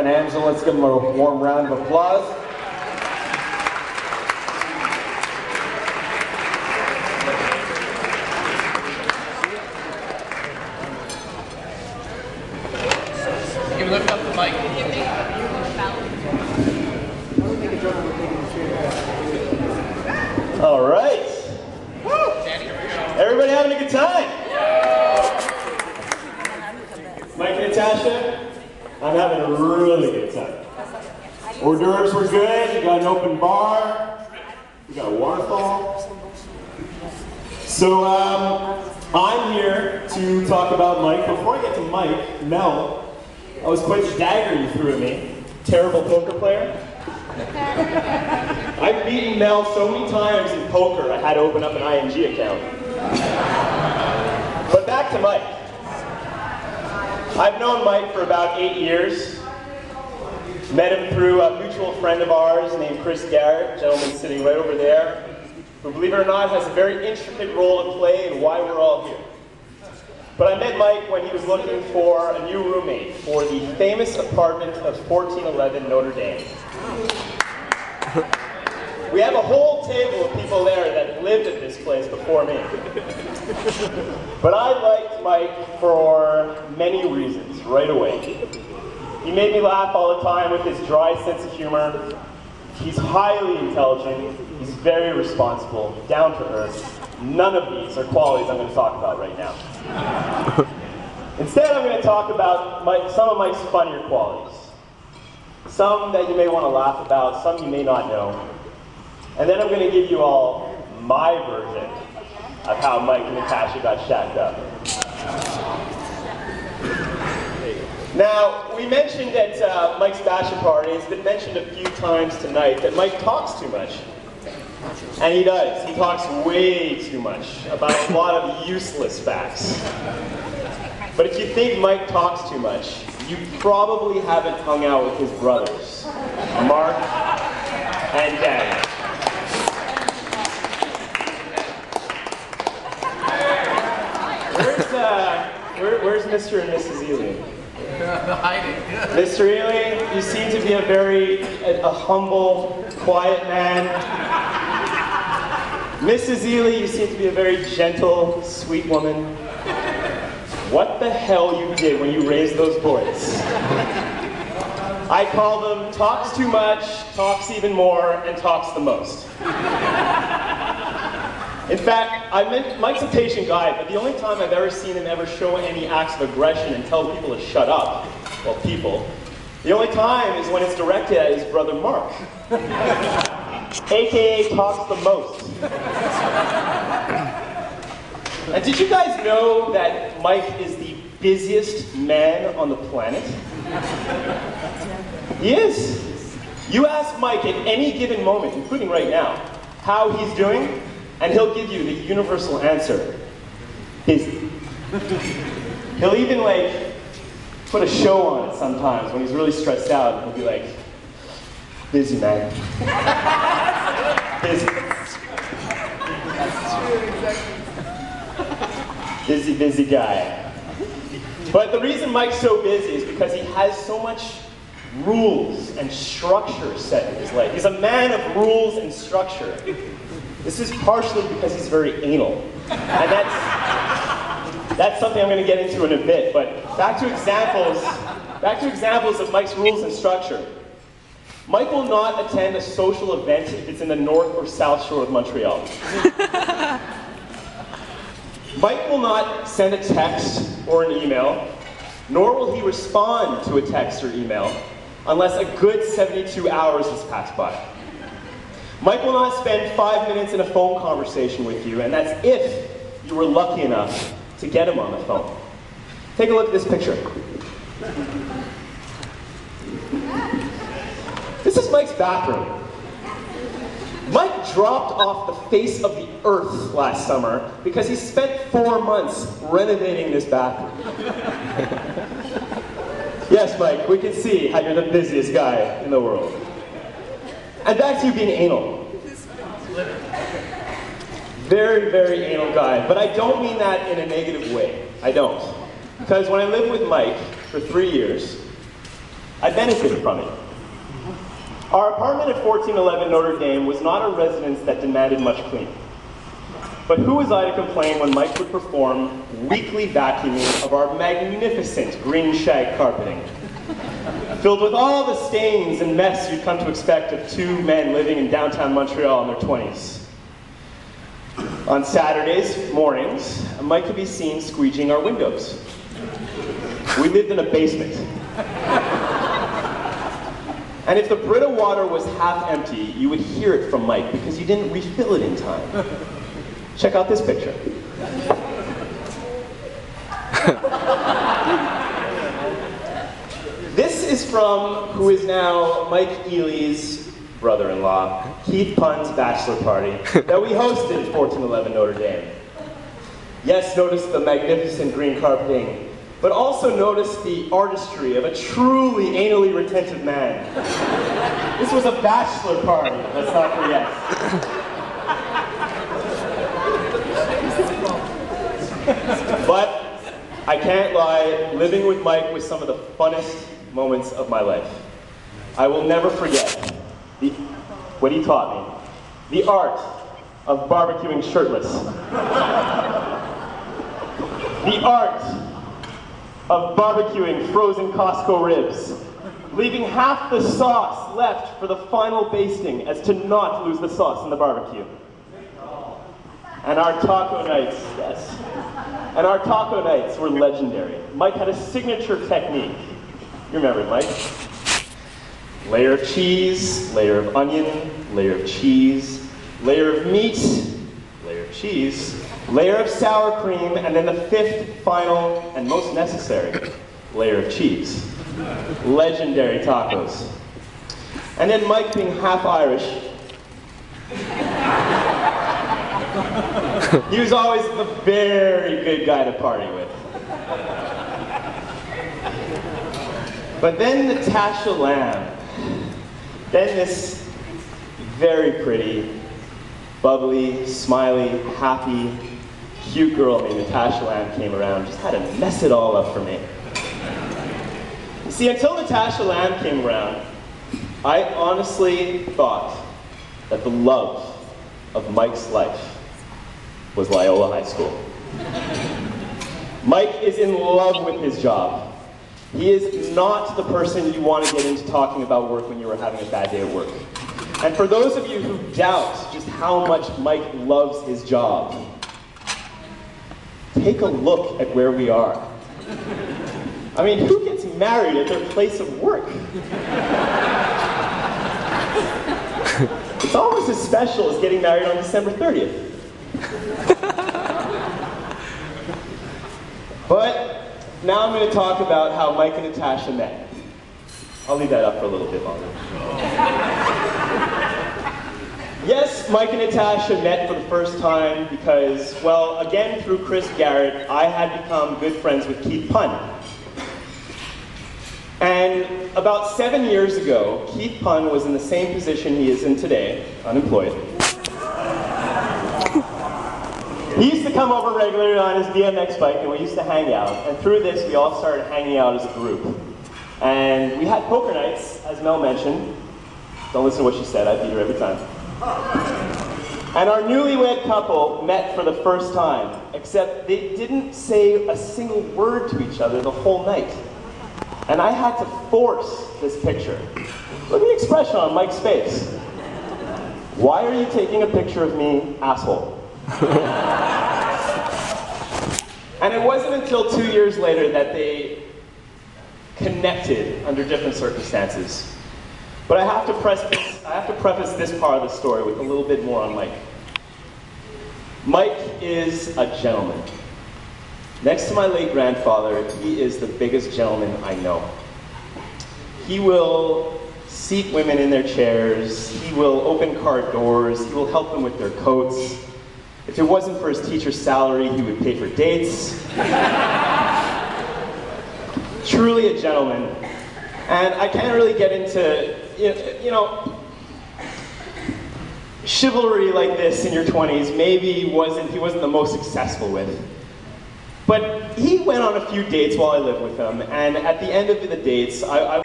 and Angela. Let's give them a warm round of applause. You can lift up the mic. All right. Everybody having a good time? Mike and Natasha, I'm having a really good time. Hors d'oeuvres were good. We got an open bar. We got a waterfall. So I'm here to talk about Mike. Before I get to Mike, Mel, I was quite the dagger you threw at me. Terrible poker player. I've beaten Mel so many times in poker, I had to open up an ING account. But back to Mike. I've known Mike for about 8 years. Met him through a mutual friend of ours named Chris Garrett, gentleman sitting right over there, who, believe it or not, has a very intricate role to play in why we're all here. But I met Mike when he was looking for a new roommate for the famous apartment of 1411 Notre Dame. We have a whole table of people there that lived at this place before me. But I liked Mike for many reasons, right away. He made me laugh all the time with his dry sense of humor. He's highly intelligent. He's very responsible, down to earth. None of these are qualities I'm going to talk about right now. Instead, I'm going to talk about some of Mike's funnier qualities. Some that you may want to laugh about, some you may not know. And then I'm going to give you all my version of how Mike and Natasha got shacked up. Now, we mentioned at Mike's bachelor party, it's been mentioned a few times tonight, that Mike talks too much. And he does. He talks way too much about a lot of useless facts. But if you think Mike talks too much, you probably haven't hung out with his brothers, Mark and Daniel. Where's Mr. and Mrs. Ely? Hiding. Mr. Ely, you seem to be a humble, quiet man. Mrs. Ely, you seem to be a very gentle, sweet woman. What the hell you did when you raised those boys? I call them talks too much, talks even more, and talks the most. In fact, Mike's a patient guy, but the only time I've ever seen him ever show any acts of aggression and tell people to shut up, well, people, the only time is when it's directed at his brother Mark, aka talks the most. And did you guys know that Mike is the busiest man on the planet? He is. You ask Mike at any given moment, including right now, how he's doing, and he'll give you the universal answer. Busy. He'll even put a show on it sometimes when he's really stressed out. He'll be like, busy man. Busy. That's true, exactly. Busy guy. But the reason Mike's so busy is because he has so much rules and structure set in his life. He's a man of rules and structure. This is partially because he's very anal. And that's something I'm going to get into in a bit. But back to examples of Mike's rules and structure. Mike will not attend a social event if it's in the north or south shore of Montreal. Mike will not send a text or an email, nor will he respond to a text or email unless a good 72 hours has passed by. Mike will not spend 5 minutes in a phone conversation with you, and that's if you were lucky enough to get him on the phone. Take a look at this picture. This is Mike's bathroom. Mike dropped off the face of the earth last summer because he spent 4 months renovating this bathroom. Yes, Mike, we can see how you're the busiest guy in the world. And back to you being anal. Very, very anal guy. But I don't mean that in a negative way. I don't. Because when I lived with Mike for 3 years, I benefited from it. Our apartment at 1411 Notre Dame was not a residence that demanded much cleaning. But who was I to complain when Mike would perform weekly vacuuming of our magnificent green shag carpeting, filled with all the stains and mess you'd come to expect of two men living in downtown Montreal in their 20s. On Saturdays mornings, Mike could be seen squeegeeing our windows. We lived in a basement. And if the Brita water was half empty, you would hear it from Mike because you didn't refill it in time. Check out this picture. This is from who is now Mike Ely's brother-in-law, Keith Punn's bachelor party that we hosted at 1411 Notre Dame. Yes, notice the magnificent green carpeting, but also notice the artistry of a truly anally retentive man. This was a bachelor party, let's not forget. But I can't lie, living with Mike was some of the funnest moments of my life. I will never forget what he taught me. The art of barbecuing shirtless. The art of barbecuing frozen Costco ribs, leaving half the sauce left for the final basting as to not lose the sauce in the barbecue. And our taco nights, yes. And our taco nights were legendary. Mike had a signature technique. You remember it, Mike? Layer of cheese, layer of onion, layer of cheese, layer of meat, layer of cheese, layer of sour cream, and then the fifth, final, and most necessary, layer of cheese. Legendary tacos. And then Mike, being half Irish, he was always the very good guy to party with. But then Natasha Lamb, then this very pretty, bubbly, smiley, happy, cute girl named Natasha Lamb came around, just had to mess it all up for me. You see, until Natasha Lamb came around, I honestly thought that the love of Mike's life was Loyola High School. Mike is in love with his job. He is not the person you want to get into talking about work when you are having a bad day at work. And for those of you who doubt just how much Mike loves his job, take a look at where we are. I mean, who gets married at their place of work? It's almost as special as getting married on December 30th. But now I'm going to talk about how Mike and Natasha met. I'll leave that up for a little bit longer. Yes, Mike and Natasha met for the first time because, well, again through Chris Garrett, I had become good friends with Keith Punn. And about 7 years ago, Keith Punn was in the same position he is in today, unemployed. He used to come over regularly on his BMX bike and we used to hang out. And through this, we all started hanging out as a group. And we had poker nights, as Mel mentioned. Don't listen to what she said, I beat her every time. And our newlywed couple met for the first time, except they didn't say a single word to each other the whole night. And I had to force this picture. Look at the expression on Mike's face. Why are you taking a picture of me, asshole? And it wasn't until 2 years later that they connected under different circumstances. But I have to preface this part of the story with a little bit more on Mike. Mike is a gentleman. Next to my late grandfather, he is the biggest gentleman I know. He will seat women in their chairs, he will open car doors, he will help them with their coats. If it wasn't for his teacher's salary, he would pay for dates. Truly a gentleman. And I can't really get into, you know, chivalry like this in your 20s. Maybe he wasn't the most successful with. But he went on a few dates while I lived with him, and at the end of the dates, I